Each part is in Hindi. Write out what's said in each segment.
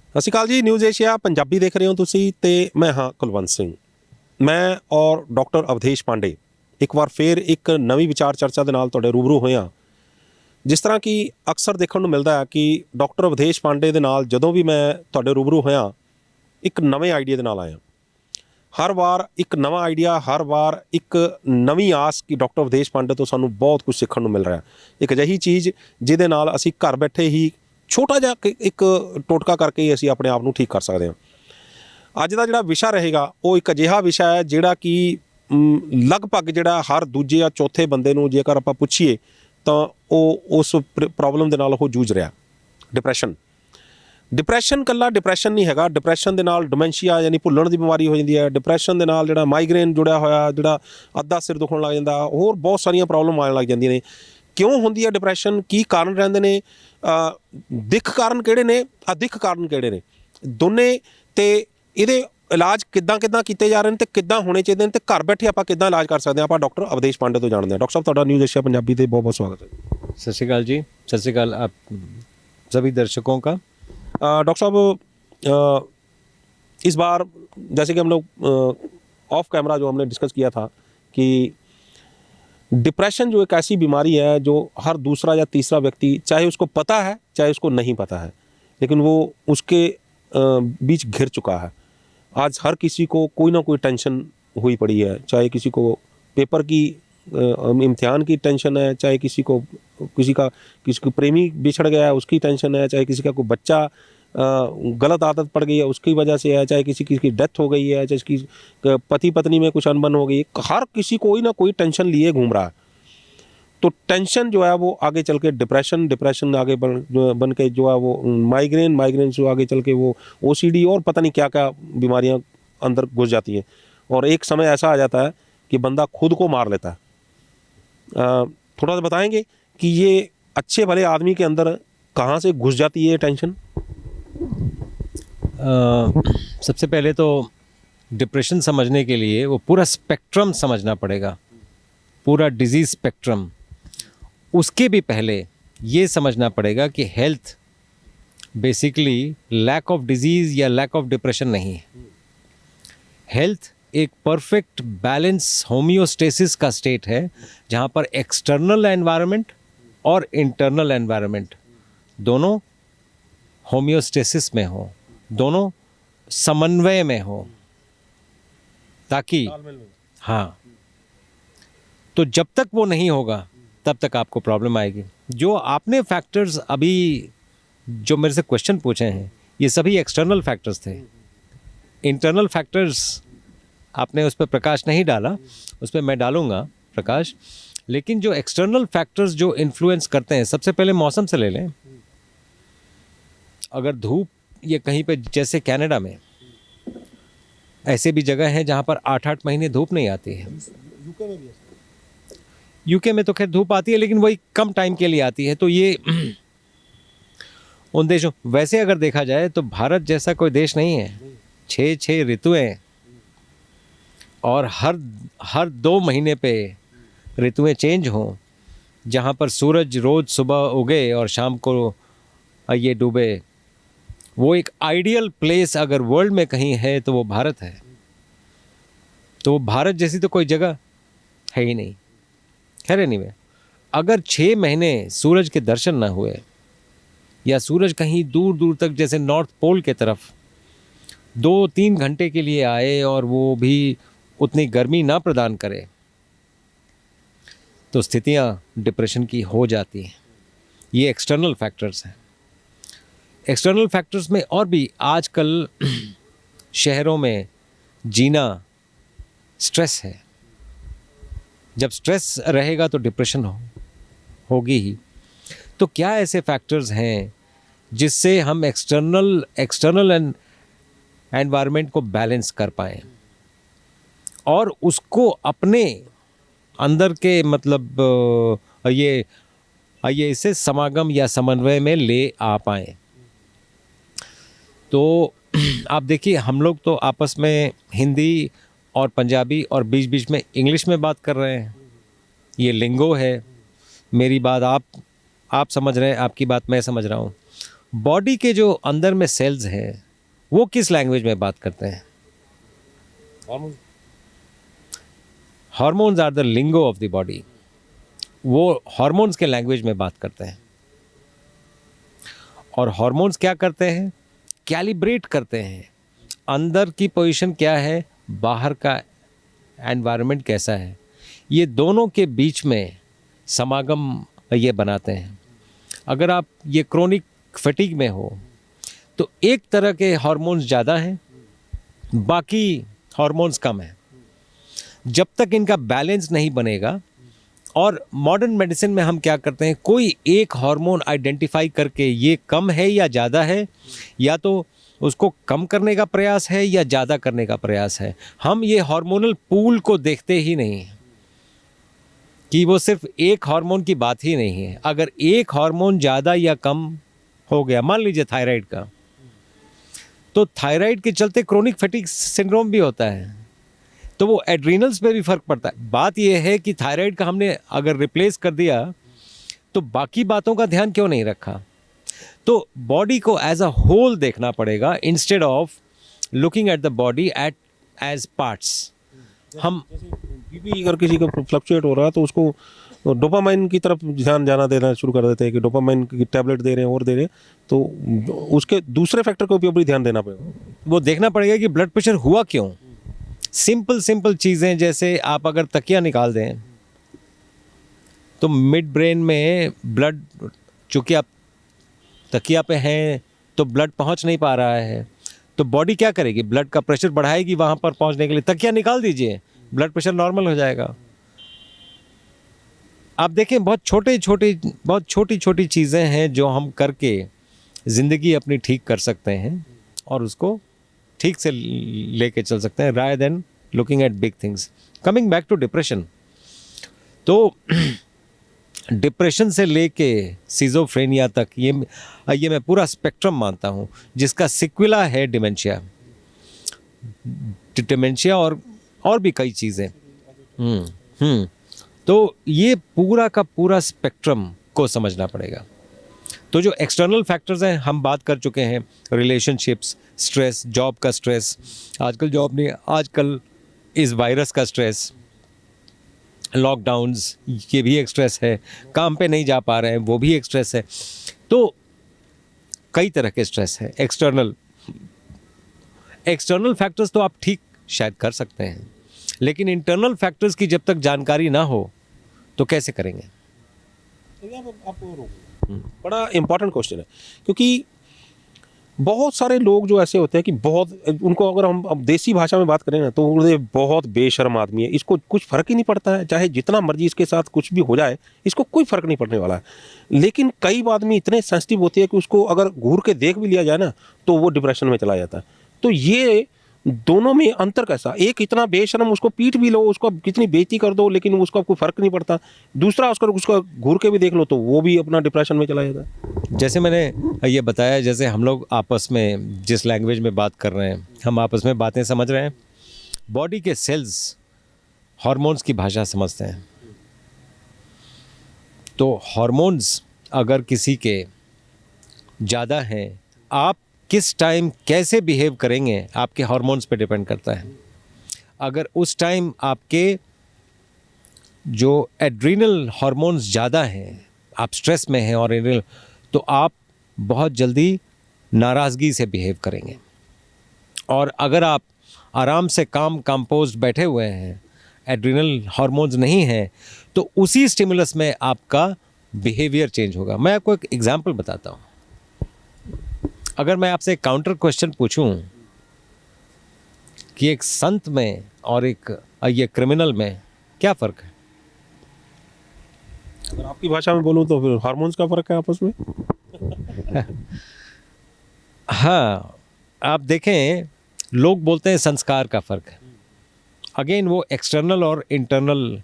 ਸਤਿ ਸ਼੍ਰੀ ਅਕਾਲ ਜੀ। ਨਿਊਜ਼ ਏਸ਼ੀਆ ਪੰਜਾਬੀ ਦੇਖ ਰਹੇ ਹੋ ਤੁਸੀਂ ਤੇ ਮੈਂ ਹਾਂ ਕੁਲਵੰਤ ਸਿੰਘ। ਮੈਂ ਔਰ ਡਾਕਟਰ ਅਵਧੇਸ਼ ਪਾਂਡੇ ਇੱਕ ਵਾਰ ਫੇਰ ਇੱਕ ਨਵੀਂ ਵਿਚਾਰ ਚਰਚਾ ਦੇ ਨਾਲ ਤੁਹਾਡੇ ਰੂਬਰੂ ਹੋਏ ਹਾਂ। ਜਿਸ ਤਰ੍ਹਾਂ ਕਿ ਅਕਸਰ ਦੇਖਣ ਨੂੰ ਮਿਲਦਾ ਹੈ ਕਿ ਡਾਕਟਰ ਅਵਧੇਸ਼ ਪਾਂਡੇ ਦੇ ਨਾਲ ਜਦੋਂ ਵੀ ਮੈਂ ਤੁਹਾਡੇ ਰੂਬਰੂ ਹੋਇਆ ਇੱਕ ਨਵੇਂ ਆਈਡੀਆ ਦੇ ਨਾਲ ਆਇਆ। ਹਰ ਵਾਰ ਇੱਕ ਨਵਾਂ ਆਈਡੀਆ, ਹਰ ਵਾਰ ਇੱਕ ਨਵੀਂ ਆਸ ਕਿ ਡਾਕਟਰ ਅਵਧੇਸ਼ ਪਾਂਡੇ ਤੋਂ ਸਾਨੂੰ ਬਹੁਤ ਕੁਝ ਸਿੱਖਣ ਨੂੰ ਮਿਲ ਰਿਹਾ। ਇੱਕ ਅਜਿਹੀ ਚੀਜ਼ ਜਿਹਦੇ ਨਾਲ ਅਸੀਂ ਘਰ ਬੈਠੇ ਹੀ ਛੋਟਾ ਜਿਹਾ ਇੱਕ ਟੋਟਕਾ ਕਰਕੇ ਹੀ ਅਸੀਂ ਆਪਣੇ ਆਪ ਨੂੰ ਠੀਕ ਕਰ ਸਕਦੇ ਹਾਂ। ਅੱਜ ਦਾ ਜਿਹੜਾ ਵਿਸ਼ਾ ਰਹੇਗਾ ਉਹ ਇੱਕ ਅਜਿਹਾ ਵਿਸ਼ਾ ਹੈ ਜਿਹੜਾ ਕਿ ਲਗਭਗ ਜਿਹੜਾ ਹਰ ਦੂਜੇ ਜਾਂ ਚੌਥੇ ਬੰਦੇ ਨੂੰ ਜੇਕਰ ਆਪਾਂ ਪੁੱਛੀਏ ਤਾਂ ਉਹ ਉਸ ਪ੍ਰੋਬਲਮ ਦੇ ਨਾਲ ਉਹ ਜੂਝ ਰਿਹਾ। ਡਿਪਰੈਸ਼ਨ ਇਕੱਲਾ ਡਿਪਰੈਸ਼ਨ ਨਹੀਂ ਹੈਗਾ। ਡਿਪਰੈਸ਼ਨ ਦੇ ਨਾਲ ਡਿਮੈਂਸ਼ੀਆ ਯਾਨੀ ਭੁੱਲਣ ਦੀ ਬਿਮਾਰੀ ਹੋ ਜਾਂਦੀ ਹੈ। ਡਿਪਰੈਸ਼ਨ ਦੇ ਨਾਲ ਜਿਹੜਾ ਮਾਈਗ੍ਰੇਨ ਜੁੜਿਆ ਹੋਇਆ, ਜਿਹੜਾ ਅੱਧਾ ਸਿਰ ਦੁਖਣ ਲੱਗ ਜਾਂਦਾ, ਹੋਰ ਬਹੁਤ ਸਾਰੀਆਂ ਪ੍ਰੋਬਲਮ ਆਉਣ ਲੱਗ ਜਾਂਦੀਆਂ ਨੇ। ਕਿਉਂ ਹੁੰਦੀ ਹੈ ਡਿਪਰੈਸ਼ਨ? ਕੀ ਕਾਰਨ ਰਹਿੰਦੇ ਨੇ? ਦਿੱਖ ਕਾਰਨ ਕਿਹੜੇ ਨੇ, ਅਦਿੱਖ ਕਾਰਨ ਕਿਹੜੇ ਨੇ? ਦੋਨੇ ਤੇ ਇਹਦੇ ਇਲਾਜ ਕਿੱਦਾਂ ਕੀਤੇ ਜਾ ਰਹੇ ਨੇ ਤੇ ਕਿੱਦਾਂ ਹੋਣੇ ਚਾਹੀਦੇ ਨੇ ਤੇ ਘਰ ਬੈਠੇ ਆਪਾਂ ਕਿੱਦਾਂ ਇਲਾਜ ਕਰ ਸਕਦੇ ਹਾਂ, ਆਪਾਂ ਡਾਕਟਰ ਅਵਧੇਸ਼ ਪਾਂਡੇ ਤੋਂ ਜਾਣਦੇ ਹਾਂ। ਡਾਕਟਰ ਸਾਹਿਬ, ਤੁਹਾਡਾ ਨਿਊਜ਼ ਏਸ਼ੀਆ पंजाबी ਤੇ बहुत बहुत स्वागत है। सत श्रीकाल जी। सत श्रीकाल आप सभी दर्शकों का। डॉक्टर साहब, इस बार जैसे कि हम लोग ऑफ कैमरा जो हमने डिस्कस किया था कि डिप्रेशन जो एक ऐसी बीमारी है जो हर दूसरा या तीसरा व्यक्ति, चाहे उसको पता है चाहे उसको नहीं पता है, लेकिन वो उसके बीच घिर चुका है। आज हर किसी को कोई ना कोई टेंशन हुई पड़ी है, चाहे किसी को पेपर की इम्तिहान की टेंशन है, चाहे किसी को प्रेमी बिछड़ गया है उसकी टेंशन है, चाहे किसी का कोई बच्चा गलत आदत पड़ गई है उसकी वजह से है, चाहे किसी की डेथ हो गई है, चाहे किसी पति पत्नी में कुछ अनबन हो गई। हर किसी कोई ना कोई टेंशन लिए घूम रहा है। तो टेंशन जो है वो आगे चल के डिप्रेशन आगे बन के जो है वो माइग्रेन से आगे चल के वो OCD और पता नहीं क्या क्या बीमारियां अंदर घुस जाती हैं। और एक समय ऐसा आ जाता है कि बंदा खुद को मार लेता है। थोड़ा सा बताएंगे कि ये अच्छे भले आदमी के अंदर कहाँ से घुस जाती है टेंशन? सबसे पहले तो डिप्रेशन समझने के लिए वो पूरा स्पेक्ट्रम समझना पड़ेगा, पूरा डिजीज़ स्पेक्ट्रम। उसके भी पहले ये समझना पड़ेगा कि health basically lack of disease या लैक ऑफ डिप्रेशन नहीं है। हेल्थ एक परफेक्ट बैलेंस होम्योस्टेसिस का स्टेट है जहाँ पर एक्सटर्नल एनवायरनमेंट और इंटरनल एनवायरनमेंट दोनों होम्योस्टेसिस में हो, दोनों समन्वय में हो, ताकि हाँ, तो जब तक वो नहीं होगा तब तक आपको प्रॉब्लम आएगी। जो आपने फैक्टर्स अभी जो मेरे से क्वेश्चन पूछे हैं ये सभी एक्सटर्नल फैक्टर्स थे। इंटरनल फैक्टर्स आपने उस पर प्रकाश नहीं डाला, उस पर मैं डालूँगा प्रकाश। लेकिन जो एक्सटर्नल फैक्टर्स जो इन्फ्लुएंस करते हैं, सबसे पहले मौसम से ले लें। अगर धूप ये कहीं पे, जैसे कनाडा में ऐसे भी जगह हैं जहाँ पर 8-8 महीने धूप नहीं आती है। यूके में तो खैर धूप आती है लेकिन वही कम टाइम के लिए आती है। तो ये उन देशों, वैसे अगर देखा जाए तो भारत जैसा कोई देश नहीं है। 6 ऋतुएं और हर 2 महीने पे ऋतुएं चेंज हों, जहाँ पर सूरज रोज़ सुबह उगे और शाम को ये डूबे। वो एक आइडियल प्लेस अगर वर्ल्ड में कहीं है तो वो भारत है। तो भारत जैसी तो कोई जगह है ही नहीं। खैर एनीवे, अगर 6 महीने सूरज के दर्शन ना हुए या सूरज कहीं दूर दूर तक जैसे नॉर्थ पोल के तरफ 2-3 घंटे के लिए आए और वो भी उतनी गर्मी ना प्रदान करे, तो स्थितियाँ डिप्रेशन की हो जाती हैं। ये एक्सटर्नल फैक्टर्स हैं। एक्सटर्नल फैक्टर्स में और भी आजकल शहरों में जीना स्ट्रेस है। जब स्ट्रेस रहेगा तो डिप्रेशन होगी ही। तो क्या ऐसे फैक्टर्स हैं जिससे हम एक्सटर्नल एनवायरनमेंट को बैलेंस कर पाएँ और उसको अपने अंदर के मतलब ये इसे समागम या समन्वय में ले आ पाएँ? तो आप देखिए, हम लोग तो आपस में हिंदी और पंजाबी और बीच बीच में इंग्लिश में बात कर रहे हैं। ये लिंगो है। मेरी बात आप समझ रहे हैं, आपकी बात मैं समझ रहा हूँ। बॉडी के जो अंदर में सेल्स हैं वो किस लैंग्वेज में बात करते हैं? Hormones are the lingo of the body. वो हार्मोन्स के लैंग्वेज में बात करते हैं। और हार्मोन्स क्या करते हैं? कैलिब्रेट करते हैं अंदर की पोजीशन क्या है, बाहर का एनवायरनमेंट कैसा है, ये दोनों के बीच में समागम ये बनाते हैं। अगर आप ये क्रोनिक फटीग में हो तो एक तरह के हार्मोन्स ज़्यादा हैं, बाकी हार्मोन्स कम हैं। जब तक इनका बैलेंस नहीं बनेगा, और मॉडर्न मेडिसिन में हम क्या करते हैं, कोई एक हार्मोन आइडेंटिफाई करके ये कम है या ज़्यादा है, या तो उसको कम करने का प्रयास है या ज़्यादा करने का प्रयास है। हम ये हार्मोनल पूल को देखते ही नहीं हैं कि वो सिर्फ एक हार्मोन की बात ही नहीं है। अगर एक हार्मोन ज़्यादा या कम हो गया, मान लीजिए थायराइड का, तो थायराइड के चलते क्रोनिक फटीग सिंड्रोम भी होता है, तो वो एड्रीनल्स पे भी फर्क पड़ता है। बात यह है कि थायराइड का हमने अगर रिप्लेस कर दिया तो बाकी बातों का ध्यान क्यों नहीं रखा? तो बॉडी को एज अ होल देखना पड़ेगा instead of looking at the body at as parts. हम बीपी अगर किसी का फ्लक्चुएट हो रहा है तो उसको डोपामाइन की तरफ ध्यान जाना देना शुरू कर देते हैं कि डोपामाइन की टैबलेट दे रहे हैं और दे रहे हैं, तो उसके दूसरे फैक्टर को भी ध्यान देना पड़ेगा। वो देखना पड़ेगा कि ब्लड प्रेशर हुआ क्यों। सिंपल चीज़ें, जैसे आप अगर तकिया निकाल दें तो मिड ब्रेन में ब्लड, चूँकि आप तकिया पे हैं तो ब्लड पहुंच नहीं पा रहा है, तो बॉडी क्या करेगी? ब्लड का प्रेशर बढ़ाएगी वहाँ पर पहुँचने के लिए। तकिया निकाल दीजिए, ब्लड प्रेशर नॉर्मल हो जाएगा। आप देखें, बहुत छोटी छोटी चीज़ें हैं जो हम करके ज़िंदगी अपनी ठीक कर सकते हैं और उसको ठीक से लेके चल सकते हैं, rather than looking at big things. Coming back to depression, तो डिप्रेशन से लेके सिजोफ्रेनिया तक ये मैं पूरा स्पेक्ट्रम मानता हूँ, जिसका सिक्विला है डिमेंशिया और भी कई चीज़ें। तो ये पूरा का पूरा स्पेक्ट्रम को समझना पड़ेगा। तो जो एक्सटर्नल फैक्टर्स हैं हम बात कर चुके हैं, रिलेशनशिप्स, स्ट्रेस, जॉब का स्ट्रेस, आजकल जॉब नहीं, आजकल इस वायरस का स्ट्रेस, लॉकडाउन्स, ये भी एक स्ट्रेस है, काम पे नहीं जा पा रहे हैं वो भी एक स्ट्रेस है। तो कई तरह के स्ट्रेस है। एक्सटर्नल फैक्टर्स तो आप ठीक शायद कर सकते हैं, लेकिन इंटरनल फैक्टर्स की जब तक जानकारी ना हो तो कैसे करेंगे? बड़ा इंपॉर्टेंट क्वेश्चन है, क्योंकि बहुत सारे लोग जो ऐसे होते हैं कि बहुत, उनको अगर हम अब देसी भाषा में बात करें ना तो वो बहुत बेशर्म आदमी है, इसको कुछ फ़र्क ही नहीं पड़ता है, चाहे जितना मर्जी इसके साथ कुछ भी हो जाए इसको कोई फ़र्क नहीं पड़ने वाला है। लेकिन कई आदमी इतने सेंसिटिव होते हैं कि उसको अगर घूर के देख भी लिया जाए ना तो वो डिप्रेशन में चला जाता है। तो ये दोनों में अंतर कैसा? एक इतना बेशर्म, उसको पीट भी लो, उसको कितनी बेइज्जती कर दो, लेकिन उसको कोई फ़र्क नहीं पड़ता। दूसरा उसको घूर के भी देख लो तो वो भी अपना डिप्रेशन में चला जाता है। जैसे मैंने ये बताया, जैसे हम लोग आपस में जिस लैंग्वेज में बात कर रहे हैं, हम आपस में बातें समझ रहे हैं, बॉडी के सेल्स हार्मोन्स की भाषा समझते हैं। तो हार्मोन्स अगर किसी के ज़्यादा हैं, आप किस टाइम कैसे बिहेव करेंगे आपके हार्मोन्स पे डिपेंड करता है। अगर उस टाइम आपके जो एड्रीनल हार्मोन्स ज़्यादा हैं, आप स्ट्रेस में हैं और एड्रीनल, तो आप बहुत जल्दी नाराज़गी से बिहेव करेंगे। और अगर आप आराम से कंपोज्ड बैठे हुए हैं, एड्रीनल हार्मोन्स नहीं हैं, तो उसी स्टिमुलस में आपका बिहेवियर चेंज होगा। मैं आपको एक एग्जांपल बताता हूँ। अगर मैं आपसे एक काउंटर क्वेश्चन पूछूं कि एक संत में और एक ये क्रिमिनल में क्या फ़र्क है? अगर आपकी भाषा में बोलूँ तो फिर हार्मोन्स का फ़र्क है आपस में। हाँ, आप देखें, लोग बोलते हैं संस्कार का फ़र्क है। अगेन वो एक्सटर्नल और इंटरनल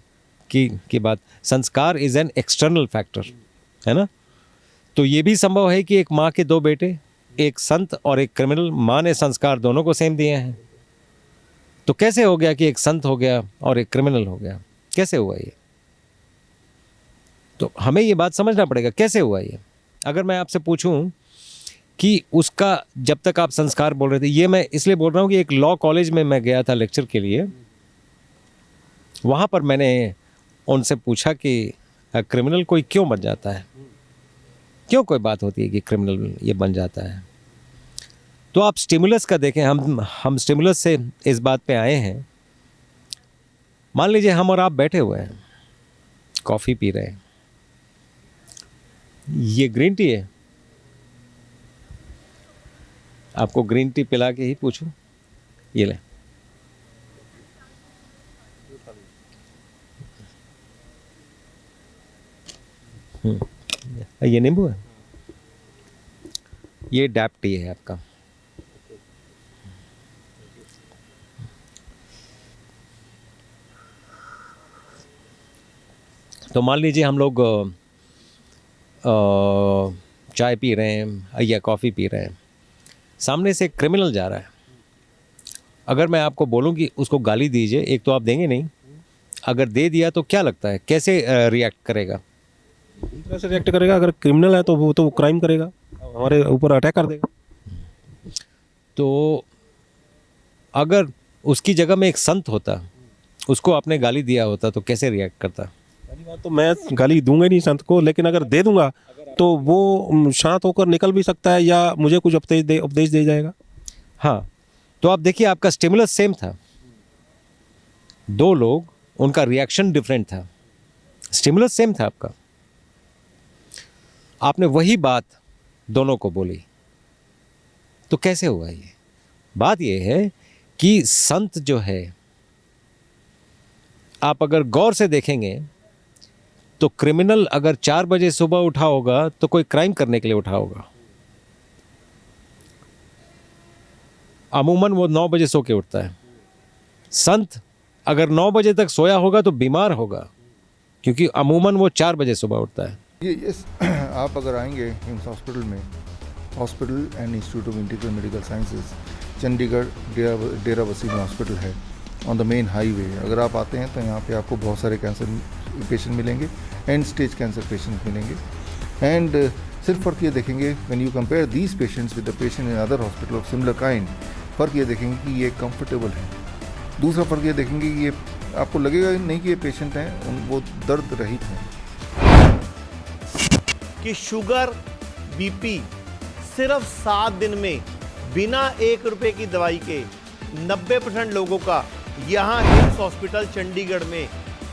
की बात। संस्कार इज़ एन एक्सटर्नल फैक्टर, है ना? तो ये भी संभव है कि एक माँ के दो बेटे, एक संत और एक क्रिमिनल, माँ ने संस्कार दोनों को सेम दिए हैं। तो कैसे हो गया कि एक संत हो गया और एक क्रिमिनल हो गया? कैसे हुआ ये? तो हमें ये बात समझना पड़ेगा, कैसे हुआ ये। अगर मैं आपसे पूछूं कि उसका जब तक आप संस्कार बोल रहे थे, ये मैं इसलिए बोल रहा हूँ कि एक लॉ कॉलेज में मैं गया था लेक्चर के लिए। वहाँ पर मैंने उनसे पूछा कि क्रिमिनल कोई क्यों बन जाता है, क्यों कोई बात होती है कि क्रिमिनल ये बन जाता है। तो आप स्टिमुलस का देखें, हम स्टिमुलस से इस बात पे आए हैं। मान लीजिए हम और आप बैठे हुए हैं, कॉफ़ी पी रहे हैं, ये ग्रीन टी है, आपको ग्रीन टी पिला के ही पूछूं, ये ले, ये नींबू है, ये डैप टी है आपका। तो मान लीजिए हम लोग चाय पी रहे हैं या कॉफ़ी पी रहे हैं, सामने से एक क्रिमिनल जा रहा है। अगर मैं आपको बोलूं कि उसको गाली दीजिए, एक तो आप देंगे नहीं, अगर दे दिया तो क्या लगता है कैसे रिएक्ट करेगा? इस तरह से रिएक्ट करेगा। अगर क्रिमिनल है तो वो तो क्राइम करेगा, हमारे ऊपर अटैक कर देगा। तो अगर उसकी जगह में एक संत होता, उसको आपने गाली दिया होता, तो कैसे रिएक्ट करता? पहली बात तो मैं गाली दूंगा नहीं संत को, लेकिन अगर दे दूंगा तो वो शांत होकर निकल भी सकता है या मुझे कुछ उपदेश दे जाएगा। हाँ, तो आप देखिए आपका स्टिमुलस सेम था, दो लोग, उनका रिएक्शन डिफरेंट था, स्टिमुलस सेम था आपका, आपने वही बात दोनों को बोली, तो कैसे हुआ ये? बात ये है कि संत जो है, आप अगर गौर से देखेंगे तो क्रिमिनल अगर 4 बजे सुबह उठा होगा तो कोई क्राइम करने के लिए उठा होगा। अमूमन वो 9 बजे सो के उठता है। संत अगर 9 बजे तक सोया होगा तो बीमार होगा, क्योंकि अमूमन वो 4 बजे सुबह उठता है। ये आप अगर आएंगे हिम्स हॉस्पिटल में, hospital and institute of integral medical sciences, Chandigarh Dera वसीम हॉस्पिटल है ऑन द मेन हाईवे। अगर आप आते हैं तो यहाँ पे आपको बहुत सारे कैंसर पेशेंट मिलेंगे, एंड स्टेज कैंसर पेशेंट मिलेंगे। एंड सिर्फ फ़र्क ये देखेंगे, when you compare these patients with the patient in other hospital of similar kind, फ़र्क ये देखेंगे कि ये कंफर्टेबल है। दूसरा फ़र्क ये देखेंगे कि ये आपको लगेगा नहीं कि ये पेशेंट हैं, वो दर्द रहित हैं। कि शुगर, बीपी सिर्फ 7 दिन में बिना 1 रुपए की दवाई के 90% लोगों का यहाँ हिम्स हॉस्पिटल चंडीगढ़ में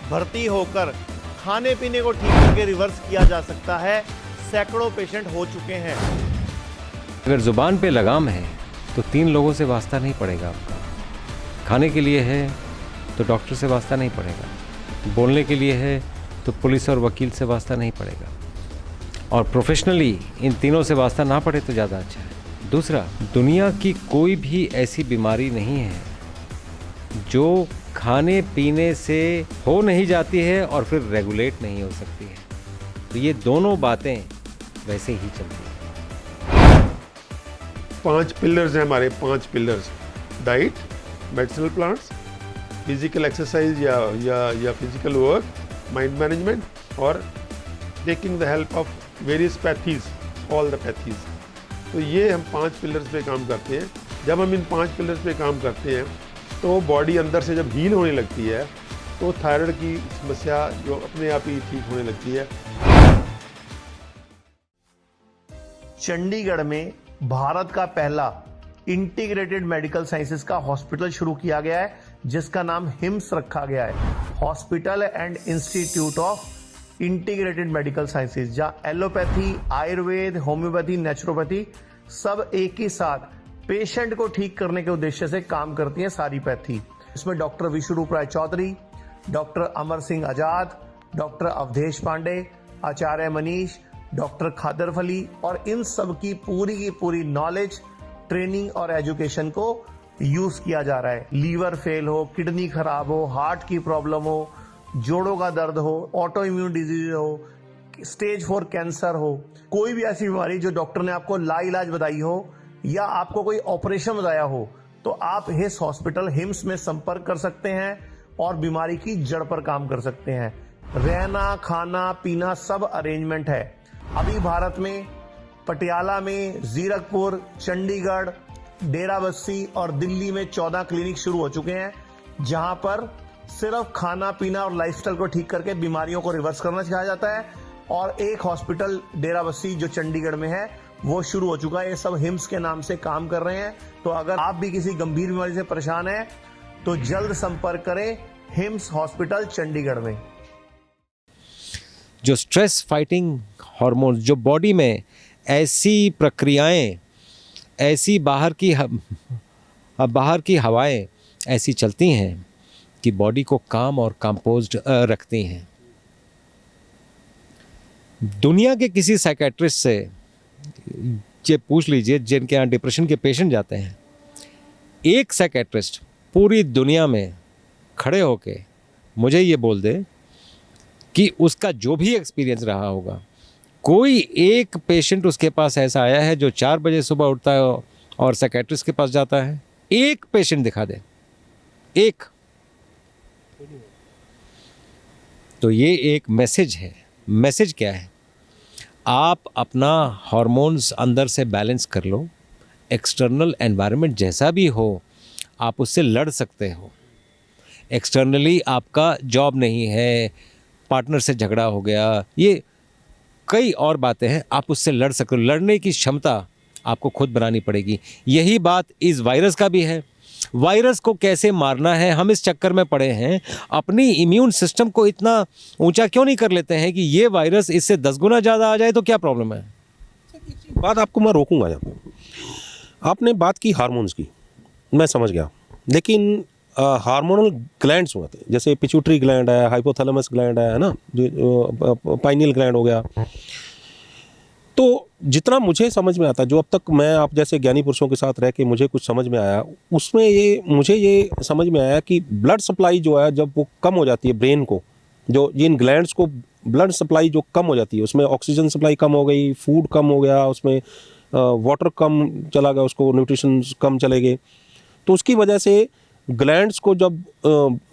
भर्ती होकर खाने पीने को ठीक करके रिवर्स किया जा सकता है। सैकड़ों पेशेंट हो चुके हैं। अगर ज़ुबान पे लगाम है तो 3 लोगों से वास्ता नहीं पड़ेगा आपका। खाने के लिए है तो डॉक्टर से वास्ता नहीं पड़ेगा, बोलने के लिए है तो पुलिस और वकील से वास्ता नहीं पड़ेगा, और प्रोफेशनली इन तीनों से वास्ता ना पड़े तो ज़्यादा अच्छा है। दूसरा, दुनिया की कोई भी ऐसी बीमारी नहीं है जो खाने पीने से हो नहीं जाती है और फिर रेगुलेट नहीं हो सकती है। तो ये दोनों बातें वैसे ही चलती हैं। 5 पिलर्स हैं हमारे, 5 pillars: diet, medicinal plants, physical exercise या फिजिकल वर्क, माइंड मैनेजमेंट, और taking the help of various pathies, all the pathies. तो ये हम 5 पिलर्स पे काम करते हैं। जब हम इन 5 पिलर्स पे काम करते हैं तो बॉडी अंदर से जब हील होने लगती है तो थायराइड की समस्या जो अपने आप ही ठीक होने लगती है। चंडीगढ़ में भारत का पहला इंटीग्रेटेड मेडिकल साइंसेज का हॉस्पिटल शुरू किया गया है, जिसका नाम हिम्स रखा गया है, hospital and institute of integrated medical sciences, जहां एलोपैथी, आयुर्वेद, होम्योपैथी, नेचुरोपैथी सब एक ही साथ पेशेंट को ठीक करने के उद्देश्य से काम करती हैं सारी पैथी। इसमें डॉक्टर विश्वरूप राय चौधरी, डॉक्टर अमर सिंह आजाद, डॉक्टर अवधेश पांडे, आचार्य मनीष, डॉक्टर खादर फली, और इन सब की पूरी नॉलेज, ट्रेनिंग और एजुकेशन को यूज किया जा रहा है। लीवर फेल हो, किडनी खराब हो, हार्ट की प्रॉब्लम हो, जोड़ों का दर्द हो, ऑटो इम्यून डिजीज हो, स्टेज 4 कैंसर हो, कोई भी ऐसी बीमारी जो डॉक्टर ने आपको लाइलाज बताई हो या आपको कोई ऑपरेशन बताया हो, तो आप हिस हॉस्पिटल हिम्स में संपर्क कर सकते हैं और बीमारी की जड़ पर काम कर सकते हैं। रहना, खाना, पीना सब अरेंजमेंट है। अभी भारत में पटियाला में, जीरकपुर, चंडीगढ़, डेराबस्सी और दिल्ली में 14 क्लिनिक शुरू हो चुके हैं, जहां पर सिर्फ खाना पीना और लाइफस्टाइल को ठीक करके बीमारियों को रिवर्स करना सिखाया जाता है। और एक हॉस्पिटल डेराबस्सी जो चंडीगढ़ में है वो शुरू हो चुका है। ये सब हिम्स के नाम से काम कर रहे हैं। तो अगर आप भी किसी गंभीर बीमारी से परेशान हैं तो जल्द संपर्क करें हिम्स हॉस्पिटल चंडीगढ़ में। जो स्ट्रेस फाइटिंग हार्मोन, जो बॉडी में ऐसी प्रक्रियाएं, ऐसी बाहर की हवाएं ऐसी चलती हैं कि बॉडी को काम और कंपोज्ड रखती हैं। दुनिया के किसी साइकेट्रिस्ट से ये पूछ लीजिए जिनके यहाँ डिप्रेशन के पेशेंट जाते हैं, एक साइकेट्रिस्ट पूरी दुनिया में खड़े होके मुझे ये बोल दे कि उसका जो भी एक्सपीरियंस रहा होगा, कोई एक पेशेंट उसके पास ऐसा आया है जो 4 बजे सुबह उठता है और साइकेट्रिस्ट के पास जाता है, एक पेशेंट दिखा दे, एक। तो ये एक मैसेज है। मैसेज क्या है? आप अपना हार्मोन्स अंदर से बैलेंस कर लो, एक्सटर्नल एनवायरनमेंट जैसा भी हो आप उससे लड़ सकते हो। एक्सटर्नली आपका जॉब नहीं है, पार्टनर से झगड़ा हो गया, ये कई और बातें हैं, आप उससे लड़ सकते हो। लड़ने की क्षमता आपको खुद बनानी पड़ेगी। यही बात इस वायरस का भी है। वायरस को कैसे मारना है, हम इस चक्कर में पड़े हैं। अपनी इम्यून सिस्टम को इतना ऊंचा क्यों नहीं कर लेते हैं कि ये वायरस इससे 10 गुना ज़्यादा आ जाए तो क्या प्रॉब्लम है? बात आपको मैं रोकूंगा यहाँ पे। आपने बात की हार्मोन्स की, मैं समझ गया, लेकिन हार्मोनल ग्लैंड्स होते हैं, जैसे पिट्यूटरी ग्लैंड है, हाइपोथैलेमस ग्लैंड है ना, जो पाइनियल ग्लैंड हो गया। तो जितना मुझे समझ में आता, जो अब तक मैं आप जैसे ज्ञानी पुरुषों के साथ रह के मुझे कुछ समझ में आया, उसमें मुझे ये समझ में आया कि ब्लड सप्लाई जो है जब वो कम हो जाती है ब्रेन को, जो इन ग्लैंड्स को ब्लड सप्लाई जो कम हो जाती है, उसमें ऑक्सीजन सप्लाई कम हो गई, फूड कम हो गया, उसमें वाटर कम चला गया, उसको न्यूट्रिशन कम चले गए, तो उसकी वजह से ग्लैंड्स को जब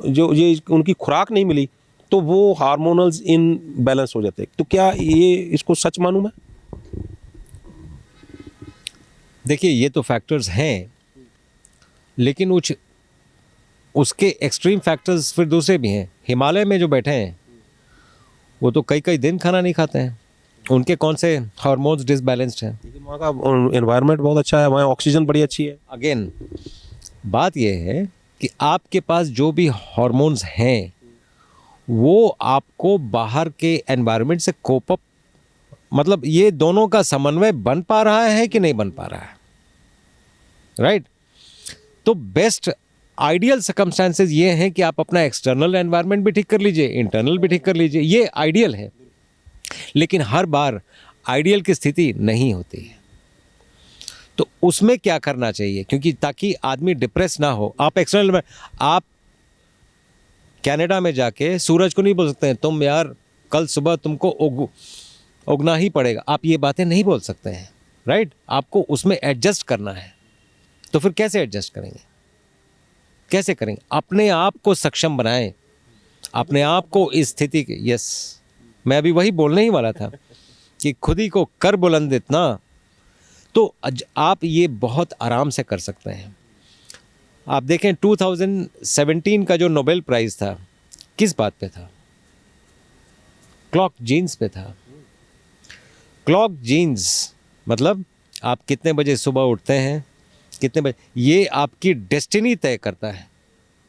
जो ये उनकी खुराक नहीं मिली तो वो हार्मोनल्स इन बैलेंस हो जाते हैं। तो क्या ये इसको सच मानूं मैं? देखिए, ये तो फैक्टर्स हैं, लेकिन उसके एक्सट्रीम फैक्टर्स फिर दूसरे भी हैं। हिमालय में जो बैठे हैं वो तो कई दिन खाना नहीं खाते हैं, उनके कौन से हार्मोन्स डिसबैलेंस्ड हैं? लेकिन वहाँ का एनवायरनमेंट बहुत अच्छा है, वहाँ ऑक्सीजन बड़ी अच्छी है। अगेन बात यह है कि आपके पास जो भी हार्मोन्स हैं वो आपको बाहर के एनवायरनमेंट से कोप अप, मतलब ये दोनों का समन्वय बन पा रहा है कि नहीं बन पा रहा है, राइट? तो बेस्ट आइडियल सर्कमस्टांसेस ये हैं कि आप अपना एक्सटर्नल एनवायरनमेंट भी ठीक कर लीजिए, इंटरनल भी ठीक कर लीजिए, ये आइडियल है। लेकिन हर बार आइडियल की स्थिति नहीं होती है। तो उसमें क्या करना चाहिए, क्योंकि ताकि आदमी डिप्रेस ना हो। आप एक्सटर्नल में, आप कनाडा में जाके सूरज को नहीं बोल सकते हैं तुम यार कल सुबह तुमको उगना ही पड़ेगा, आप ये बातें नहीं बोल सकते हैं, राइट? आपको उसमें एडजस्ट करना है। तो फिर कैसे एडजस्ट करेंगे? कैसे करेंगे? अपने आप को सक्षम बनाएं, अपने आप को इस स्थिति के, यस, मैं अभी वही बोलने ही वाला था कि खुद ही को कर बुलंद इतना, तो आप ये बहुत आराम से कर सकते हैं। आप देखें 2017 का जो नोबेल प्राइज़ था किस बात पे था? क्लॉक जीन्स पे था। क्लॉक जीन्स मतलब आप कितने बजे सुबह उठते हैं, कितने बजे, ये आपकी डेस्टिनी तय करता है।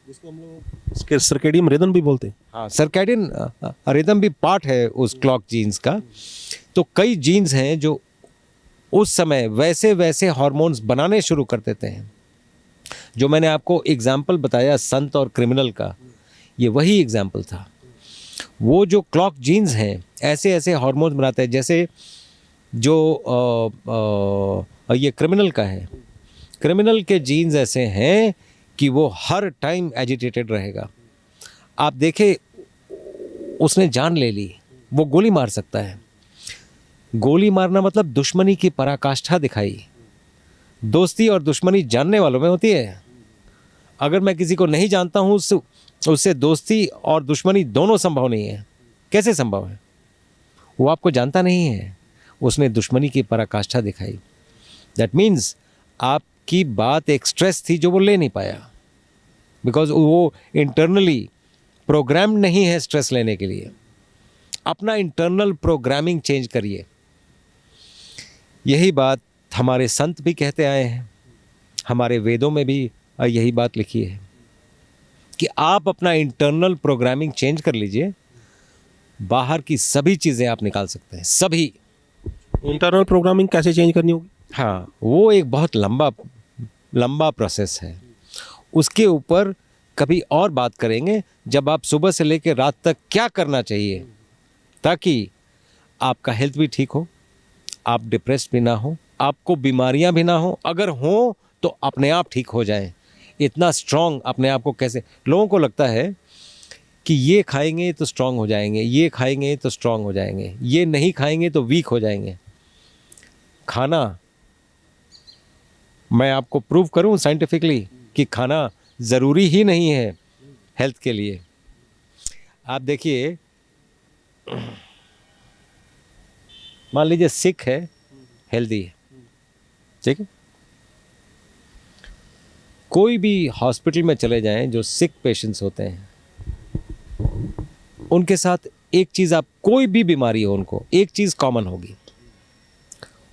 जिसको हम लोग इसके सर्केडियन रिदम भी बोलते हैं। हाँ, सर्केडियन रिदम भी पार्ट है उस क्लॉक जीन्स का। तो कई जीन्स हैं जो उस समय वैसे वैसे हार्मोन्स बनाने शुरू कर देते हैं। जो मैंने आपको एग्जाम्पल बताया संत और क्रिमिनल का, ये वही एग्जाम्पल था। वो जो क्लॉक जीन्स हैं ऐसे ऐसे हार्मोन्स बनाते हैं, जैसे जो ये क्रिमिनल का है, क्रिमिनल के जीन्स ऐसे हैं कि वो हर टाइम एजिटेटेड रहेगा। आप देखें, उसने जान ले ली, वो गोली मार सकता है। गोली मारना मतलब दुश्मनी की पराकाष्ठा दिखाई। दोस्ती और दुश्मनी जानने वालों में होती है। अगर मैं किसी को नहीं जानता हूँ उससे दोस्ती और दुश्मनी दोनों संभव नहीं है। कैसे संभव है? वो आपको जानता नहीं है, उसने दुश्मनी की पराकाष्ठा दिखाई। दैट मीन्स आपकी बात एक स्ट्रेस थी जो वो ले नहीं पाया, बिकॉज वो इंटरनली प्रोग्राम नहीं है स्ट्रेस लेने के लिए। अपना इंटरनल प्रोग्रामिंग चेंज करिए। यही बात हमारे संत भी कहते आए हैं, हमारे वेदों में भी यही बात लिखी है कि आप अपना इंटरनल प्रोग्रामिंग चेंज कर लीजिए, बाहर की सभी चीज़ें आप निकाल सकते हैं, सभी। इंटरनल प्रोग्रामिंग कैसे चेंज करनी होगी? हाँ, वो एक बहुत लंबा प्रोसेस है। उसके ऊपर कभी और बात करेंगे, जब आप सुबह से लेकर रात तक क्या करना चाहिए ताकि आपका हेल्थ भी ठीक हो, आप डिप्रेस्ड भी ना हो, आपको बीमारियां भी ना हो, अगर हो तो अपने आप ठीक हो जाएं। इतना स्ट्रांग अपने आप को कैसे, लोगों को लगता है कि ये खाएंगे तो स्ट्रांग हो जाएंगे, ये खाएंगे तो स्ट्रांग हो जाएंगे, ये नहीं खाएंगे तो वीक हो जाएंगे। खाना, मैं आपको प्रूव करूं साइंटिफिकली कि खाना ज़रूरी ही नहीं है हेल्थ के लिए। आप देखिए, मान लीजिए सिक है, हेल्दी है, ठीक है। कोई भी हॉस्पिटल में चले जाएं, जो सिक पेशेंट्स होते हैं, उनके साथ एक चीज़, आप कोई भी बीमारी हो उनको एक चीज़ कॉमन होगी,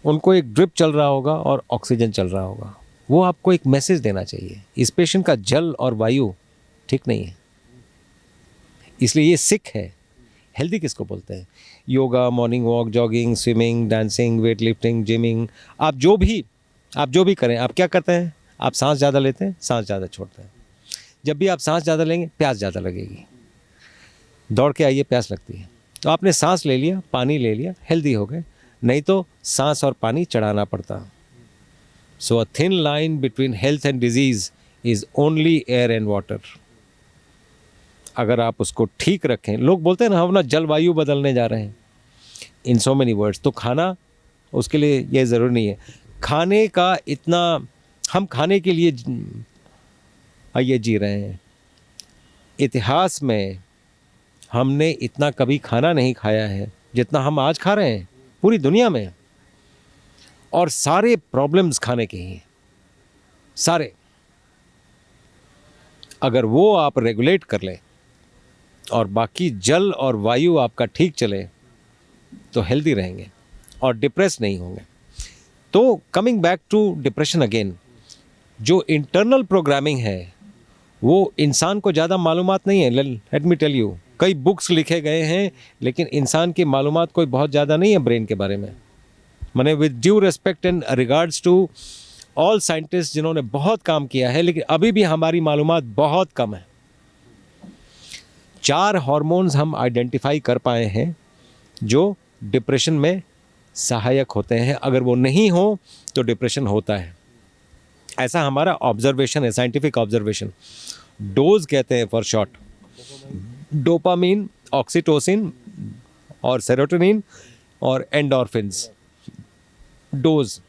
उनको एक ड्रिप चल रहा होगा और ऑक्सीजन चल रहा होगा। वो आपको एक मैसेज देना चाहिए, इस पेशेंट का जल और वायु ठीक नहीं है, इसलिए ये सिक है। हेल्दी किसको बोलते हैं? Yoga, morning walk, jogging, swimming, dancing, weight lifting, gymming, आप जो भी करें, आप क्या करते हैं? आप सांस ज़्यादा लेते हैं, सांस ज़्यादा छोड़ते हैं। जब भी आप सांस ज़्यादा लेंगे, प्यास ज़्यादा लगेगी। दौड़ के आइए, प्यास लगती है, तो आपने सांस ले लिया, पानी ले लिया, हेल्दी हो गए। नहीं तो सांस और पानी चढ़ाना पड़ता। So a thin line between health and disease is only air and water. अगर आप उसको ठीक रखें, लोग बोलते हैं ना, हम ना जलवायु बदलने जा रहे हैं, इन सो मेनी वर्ड्स। तो खाना, उसके लिए ये ज़रूरी नहीं है। खाने का इतना, हम खाने के लिए ये जी रहे हैं। इतिहास में हमने इतना कभी खाना नहीं खाया है जितना हम आज खा रहे हैं पूरी दुनिया में, और सारे प्रॉब्लम्स खाने के ही हैं, सारे। अगर वो आप रेगुलेट कर लें और बाकी जल और वायु आपका ठीक चले तो हेल्दी रहेंगे और डिप्रेस नहीं होंगे। तो coming back to depression again, जो इंटरनल प्रोग्रामिंग है वो इंसान को ज़्यादा मालूमात नहीं है। लेट मी टेल यू, कई बुक्स लिखे गए हैं, लेकिन इंसान की मालूमात कोई बहुत ज़्यादा नहीं है ब्रेन के बारे में। मैंने with due respect and regards to all scientist जिन्होंने बहुत काम किया है, लेकिन अभी भी हमारी मालूमात बहुत कम है। 4 हार्मोन्स हम आइडेंटिफाई कर पाए हैं जो डिप्रेशन में सहायक होते हैं। अगर वो नहीं हो तो डिप्रेशन होता है, ऐसा हमारा ऑब्जर्वेशन है, साइंटिफिक ऑब्जर्वेशन। डोज कहते हैं फॉर शॉर्ट, डोपामीन, ऑक्सीटोसिन और सेरोटोनिन और एंडोर्फिन्स, डोज।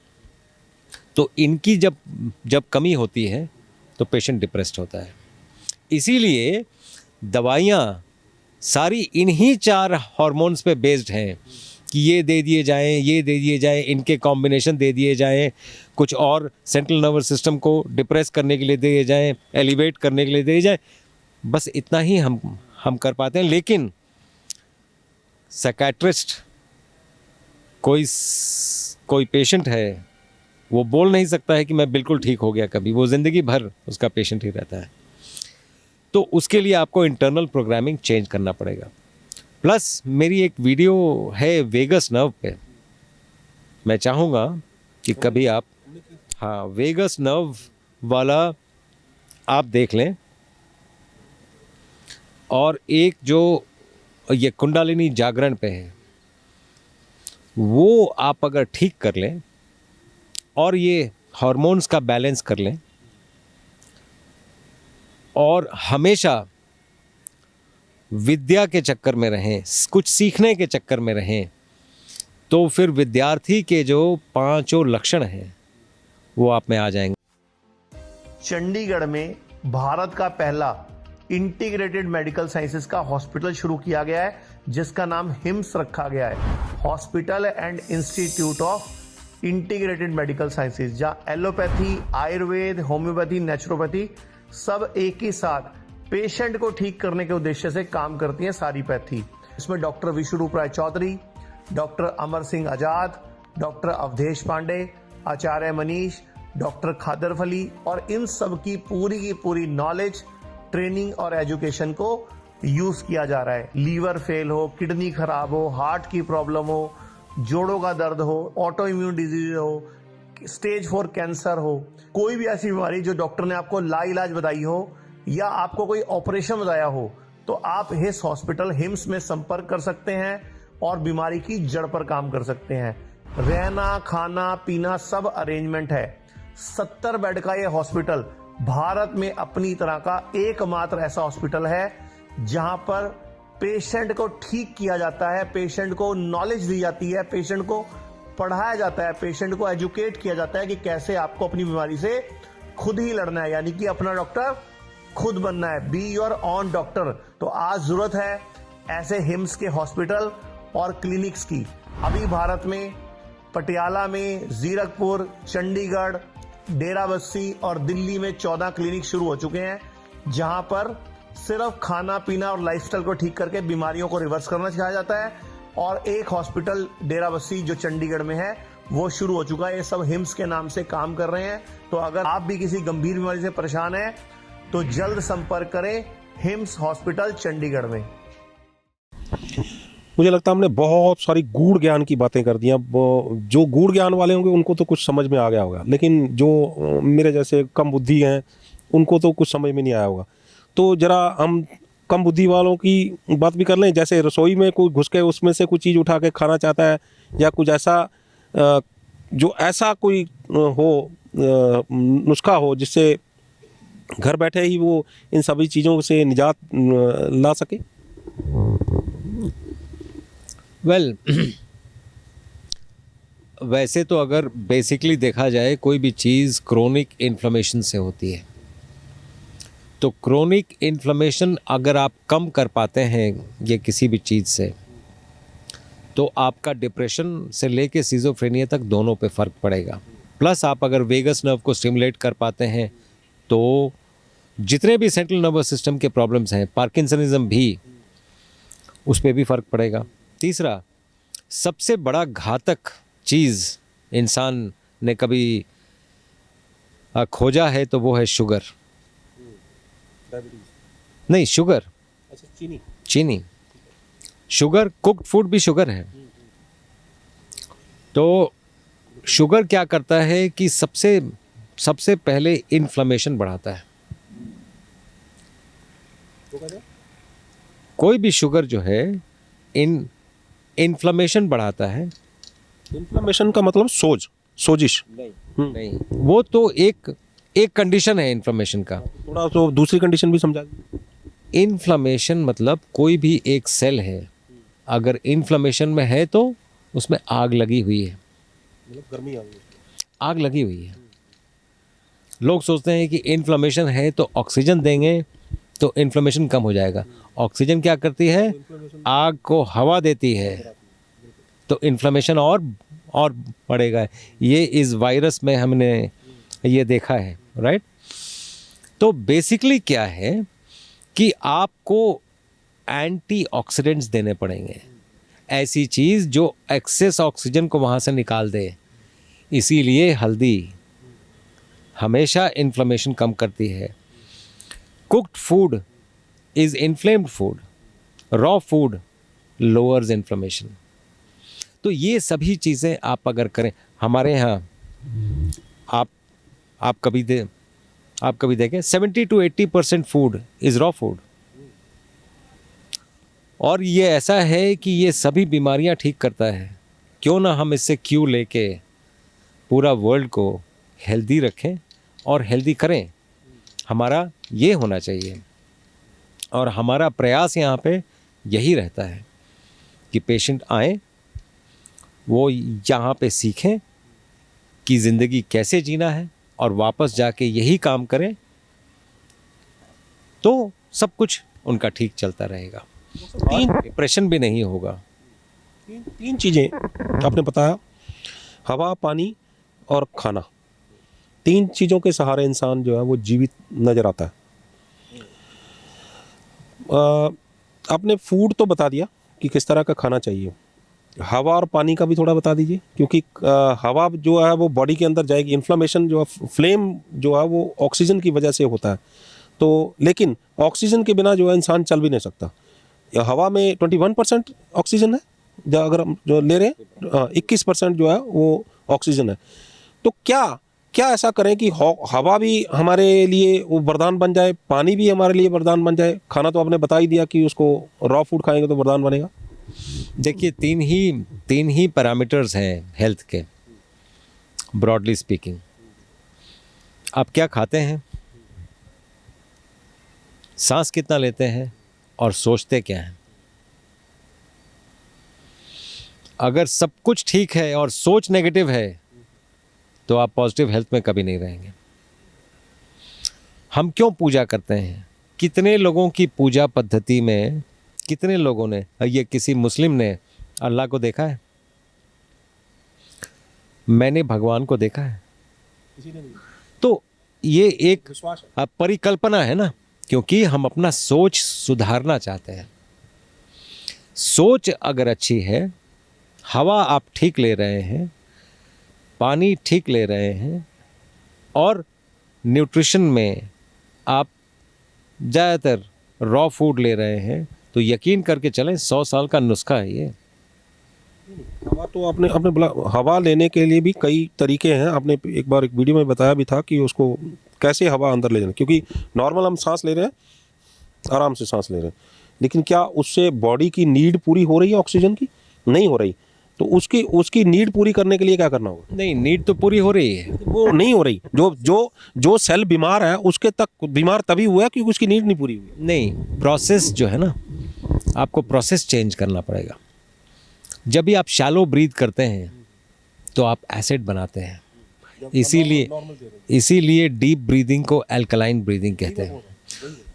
तो इनकी जब कमी होती है तो पेशेंट डिप्रेस्ड होता है। इसीलिए दवाइयाँ सारी इन्हीं 4 हार्मोन्स पे बेस्ड हैं कि ये दे दिए जाएं, ये दे दिए जाएं, इनके कॉम्बिनेशन दे दिए जाएं, कुछ और सेंट्रल नर्वस सिस्टम को डिप्रेस करने के लिए दिए जाएं, एलिवेट करने के लिए दिए जाएं। बस इतना ही हम कर पाते हैं। लेकिन साइकियाट्रिस्ट, कोई पेशेंट है, वो बोल नहीं सकता है कि मैं बिल्कुल ठीक हो गया कभी, वो ज़िंदगी भर उसका पेशेंट ही रहता है। तो उसके लिए आपको इंटरनल प्रोग्रामिंग चेंज करना पड़ेगा। प्लस मेरी एक वीडियो है वेगस नर्व पे, मैं चाहूँगा कि कभी आप, हाँ, वेगस नर्व वाला आप देख लें। और एक जो ये कुंडलिनी जागरण पे है, वो आप अगर ठीक कर लें और ये हार्मोन्स का बैलेंस कर लें और हमेशा विद्या के चक्कर में रहें, कुछ सीखने के चक्कर में रहें, तो फिर विद्यार्थी के जो 5 लक्षण हैं वो आप में आ जाएंगे। चंडीगढ़ में भारत का पहला इंटीग्रेटेड मेडिकल साइंसेज का हॉस्पिटल शुरू किया गया है, जिसका नाम हिम्स रखा गया है, hospital and institute of integrated medical sciences, जहां एलोपैथी, आयुर्वेद, होम्योपैथी, नेचुरोपैथी सब एक ही साथ पेशेंट को ठीक करने के उद्देश्य से काम करती है सारी पैथी। इसमें डॉक्टर विश्वरूप राय चौधरी, डॉक्टर अमर सिंह आजाद, डॉक्टर अवधेश पांडे, आचार्य मनीष, डॉक्टर खादर फली और इन सब की पूरी नॉलेज, ट्रेनिंग और एजुकेशन को यूज किया जा रहा है। लीवर फेल हो, किडनी खराब हो, हार्ट की प्रॉब्लम हो, जोड़ों का दर्द हो, ऑटो इम्यून डिजीज हो, स्टेज 4 कैंसर हो, कोई भी ऐसी बीमारी जो डॉक्टर ने आपको लाइलाज बताई हो या आपको कोई ऑपरेशन बताया हो, तो आप हिस हॉस्पिटल हिम्स में संपर्क कर सकते हैं और बीमारी की जड़ पर काम कर सकते हैं। रहना, खाना, पीना सब अरेंजमेंट है। 70 बेड का ये हॉस्पिटल भारत में अपनी तरह का एकमात्र ऐसा हॉस्पिटल है जहां पर पेशेंट को ठीक किया जाता है, पेशेंट को नॉलेज दी जाती है, पेशेंट को पढ़ाया जाता है, पेशेंट को एजुकेट किया जाता है कि कैसे आपको अपनी बीमारी से खुद ही लड़ना है, यानी कि अपना डॉक्टर खुद बनना है। Be your on doctor. तो आज जरूरत है ऐसे हिम्स के हॉस्पिटल और क्लिनिक्स की। अभी भारत में पटियाला में, जीरकपुर, चंडीगढ़, डेराबस्सी और दिल्ली में 14 क्लिनिक शुरू हो चुके हैं, जहां पर सिर्फ खाना पीना और लाइफस्टाइल को ठीक करके बीमारियों को रिवर्स करना सिखाया जाता है। और एक हॉस्पिटल डेराबस्सी जो चंडीगढ़ में है वो शुरू हो चुका है। ये सब हिम्स के नाम से काम कर रहे हैं। तो अगर आप भी किसी गंभीर बीमारी से परेशान हैं तो जल्द संपर्क करें हिम्स हॉस्पिटल चंडीगढ़ में। मुझे लगता है हमने बहुत सारी गूढ़ ज्ञान की बातें कर दी। अब जो गूढ़ ज्ञान वाले होंगे उनको तो कुछ समझ में आ गया होगा, लेकिन जो मेरे जैसे कम बुद्धि हैं उनको तो कुछ समझ में नहीं आया होगा। तो जरा हम कम बुद्धि वालों की बात भी कर लें। जैसे रसोई में कोई घुस के उसमें से कुछ चीज़ उठा के खाना चाहता है, या कुछ ऐसा जो ऐसा कोई हो नुस्खा हो जिससे घर बैठे ही वो इन सभी चीज़ों से निजात ला सके। वेल वैसे तो अगर बेसिकली देखा जाए कोई भी चीज़ क्रोनिक इन्फ्लेमेशन से होती है, तो क्रोनिक इन्फ्लेमेशन अगर आप कम कर पाते हैं ये किसी भी चीज़ से, तो आपका डिप्रेशन से लेके सिजोफ्रेनिया तक दोनों पे फ़र्क पड़ेगा। प्लस आप अगर वेगस नर्व को स्टिमुलेट कर पाते हैं तो जितने भी सेंट्रल नर्वस सिस्टम के प्रॉब्लम्स हैं, पार्किंसनिज्म भी, उस पर भी फ़र्क पड़ेगा। तीसरा, सबसे बड़ा घातक चीज़ इंसान ने कभी खोजा है तो वो है शुगर। नहीं, शुगर, अच्छा, चीनी। शुगर, कुक्ड फूड भी शुगर है। तो शुगर क्या करता है कि सबसे पहले इन्फ्लेमेशन बढ़ाता है। कोई भी शुगर जो है इन्फ्लेमेशन बढ़ाता है। इन्फ्लेमेशन का मतलब सोजिश नहीं, वो तो एक कंडीशन है इन्फ्लेमेशन का। थोड़ा तो दूसरी कंडीशन भी समझा दीजिए। इन्फ्लेमेशन मतलब कोई भी एक सेल है, अगर इन्फ्लेमेशन में है तो उसमें आग लगी हुई है, मतलब गर्मी आ गई, आग लगी हुई है। लोग सोचते हैं कि इन्फ्लेमेशन है तो ऑक्सीजन देंगे तो इन्फ्लेमेशन कम हो जाएगा। ऑक्सीजन क्या करती है? आग को हवा देती है, तो इन्फ्लेमेशन और बढ़ेगा। ये इस वायरस में हमने ये देखा है, राइट। तो बेसिकली क्या है कि आपको एंटीऑक्सीडेंट्स देने पड़ेंगे, ऐसी चीज़ जो एक्सेस ऑक्सीजन को वहाँ से निकाल दे। इसीलिए हल्दी हमेशा इन्फ्लेमेशन कम करती है। Cooked food is inflamed food, raw food lowers inflammation. तो ये सभी चीज़ें आप अगर करें, हमारे यहाँ आप कभी देखें 70 to 80% food is raw food. और ये ऐसा है कि ये सभी बीमारियां ठीक करता है। क्यों ना हम इससे क्यू लेके पूरा वर्ल्ड को हेल्दी रखें और हेल्दी करें। हमारा ये होना चाहिए और हमारा प्रयास यहाँ पे यही रहता है कि पेशेंट आए, वो यहाँ पे सीखें कि ज़िंदगी कैसे जीना है और वापस जाके यही काम करें, तो सब कुछ उनका ठीक चलता रहेगा। डिप्रेशन भी नहीं होगा। तीन चीज़ें आपने बताया, हवा, पानी और खाना। तीन चीज़ों के सहारे इंसान जो है वो जीवित नज़र आता है। आपने फूड तो बता दिया कि किस तरह का खाना चाहिए, हवा और पानी का भी थोड़ा बता दीजिए, क्योंकि हवा जो है वो बॉडी के अंदर जाएगी। इन्फ्लामेशन जो है, फ्लेम जो है वो ऑक्सीजन की वजह से होता है। तो लेकिन ऑक्सीजन के बिना जो है इंसान चल भी नहीं सकता। हवा में 21% ऑक्सीजन है, जो अगर हम जो ले रहे हैं 21% जो है वो ऑक्सीजन है। तो क्या क्या ऐसा करें कि हवा भी हमारे लिए वो वरदान बन जाए, पानी भी हमारे लिए वरदान बन जाए, खाना तो आपने बता ही दिया कि उसको रॉ फूड खाएंगे तो वरदान बनेगा। देखिए, तीन ही पैरामीटर्स हैं हेल्थ के, ब्रॉडली स्पीकिंग। आप क्या खाते हैं, सांस कितना लेते हैं और सोचते क्या हैं। अगर सब कुछ ठीक है और सोच नेगेटिव है तो आप पॉजिटिव हेल्थ में कभी नहीं रहेंगे। हम क्यों पूजा करते हैं? कितने लोगों की पूजा पद्धति में, कितने लोगों ने, ये किसी मुस्लिम ने अल्लाह को देखा है? मैंने भगवान को देखा है। तो ये एक परिकल्पना है ना, क्योंकि हम अपना सोच सुधारना चाहते हैं। सोच अगर अच्छी है, हवा आप ठीक ले रहे हैं, पानी ठीक ले रहे हैं और न्यूट्रिशन में आप ज़्यादातर रॉ फूड ले रहे हैं, तो यकीन करके चलें 100 साल का नुस्खा है ये। हवा तो आपने आपने बोला, हवा लेने के लिए भी कई तरीके हैं। आपने एक बार एक वीडियो में बताया भी था कि उसको कैसे हवा अंदर ले जाना, क्योंकि नॉर्मल हम सांस ले रहे हैं, आराम से सांस ले रहे हैं, लेकिन क्या उससे बॉडी की नीड पूरी हो रही है ऑक्सीजन की? नहीं हो रही। तो उसकी नीड पूरी करने के लिए क्या करना होगा? नहीं, नीड तो पूरी हो रही है। वो नहीं हो रही। जो सेल बीमार है उसके तक बीमार तभी हुआ क्योंकि उसकी नीड नहीं पूरी हुई। नहीं, प्रोसेस जो है ना, आपको प्रोसेस चेंज करना पड़ेगा। जब भी आप शैलो ब्रीथ करते हैं तो आप एसिड बनाते हैं, इसीलिए डीप ब्रीदिंग को अल्कलाइन ब्रीदिंग कहते हैं।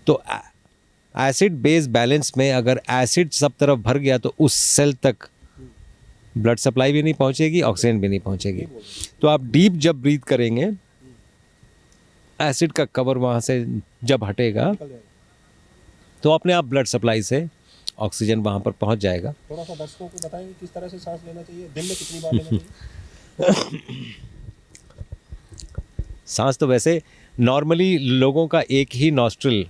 तो एसिड बेस बैलेंस में अगर एसिड सब तरफ भर गया तो उस सेल तक ब्लड सप्लाई भी नहीं पहुंचेगी, ऑक्सीजन भी नहीं पहुंचेगी। तो आप डीप जब ब्रीथ करेंगे, एसिड का कवर वहाँ से जब हटेगा तो अपने आप ब्लड सप्लाई से ऑक्सीजन वहाँ पर पहुँच जाएगा। थोड़ा सा दर्शकों को बताएंगे किस तरह से सांस लेना चाहिए, दिन में कितनी बार लेना चाहिए? सांस तो वैसे नॉर्मली लोगों का एक ही नॉस्ट्रिल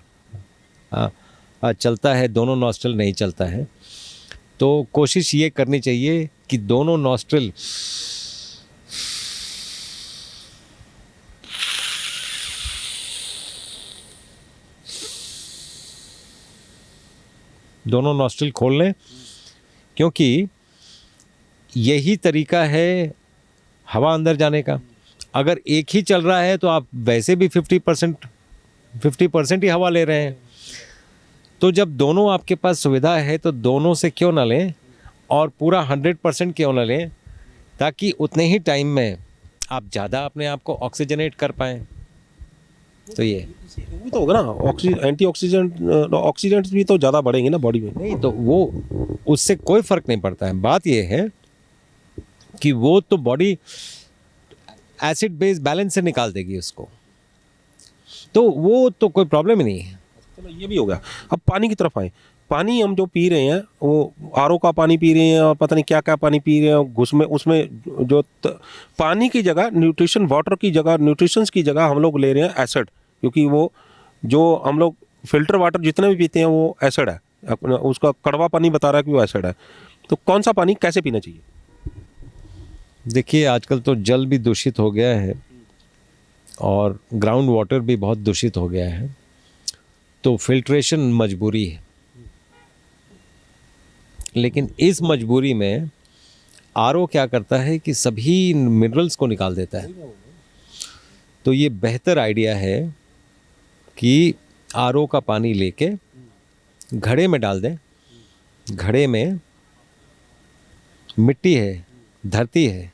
चलता है, दोनों नॉस्ट्रिल नहीं चलता है। तो कोशिश ये करनी चाहिए कि दोनों नॉस्ट्रिल खोल लें, क्योंकि यही तरीका है हवा अंदर जाने का। अगर एक ही चल रहा है तो आप वैसे भी 50% ही हवा ले रहे हैं। तो जब दोनों आपके पास सुविधा है तो दोनों से क्यों ना लें, और पूरा 100% क्यों ना लें, ताकि उतने ही टाइम में आप ज़्यादा अपने आप को ऑक्सीजनेट कर पाएँ। तो ये वो तो होगा ना, ऑक्सीडेंट्स भी तो ज़्यादा बढ़ेंगे ना बॉडी में। नहीं, तो वो उससे कोई फ़र्क नहीं पड़ता है। बात ये है कि वो तो बॉडी एसिड बेस बैलेंस से निकाल देगी उसको, तो वो तो कोई प्रॉब्लम ही नहीं है। चलो ये भी हो गया। अब पानी की तरफ आए। पानी हम जो पी रहे हैं वो आरओ का पानी पी रहे हैं और पता नहीं क्या क्या पानी पी रहे हैं। उसमें जो पानी की जगह न्यूट्रिशन, वाटर की जगह, न्यूट्रिशंस की जगह हम लोग ले रहे हैं एसिड, क्योंकि वो जो हम लोग फिल्टर वाटर जितने भी पीते हैं वो एसिड है। उसका कड़वा पानी बता रहा है कि वो एसिड है। तो कौन सा पानी कैसे पीना चाहिए? देखिए, आजकल तो जल भी दूषित हो गया है और ग्राउंड वाटर भी बहुत दूषित हो गया है, तो फिल्ट्रेशन मजबूरी है। लेकिन इस मजबूरी में आरओ क्या करता है कि सभी मिनरल्स को निकाल देता है। तो ये बेहतर आइडिया है कि आरओ का पानी लेके घड़े में डाल दें। घड़े में मिट्टी है, धरती है,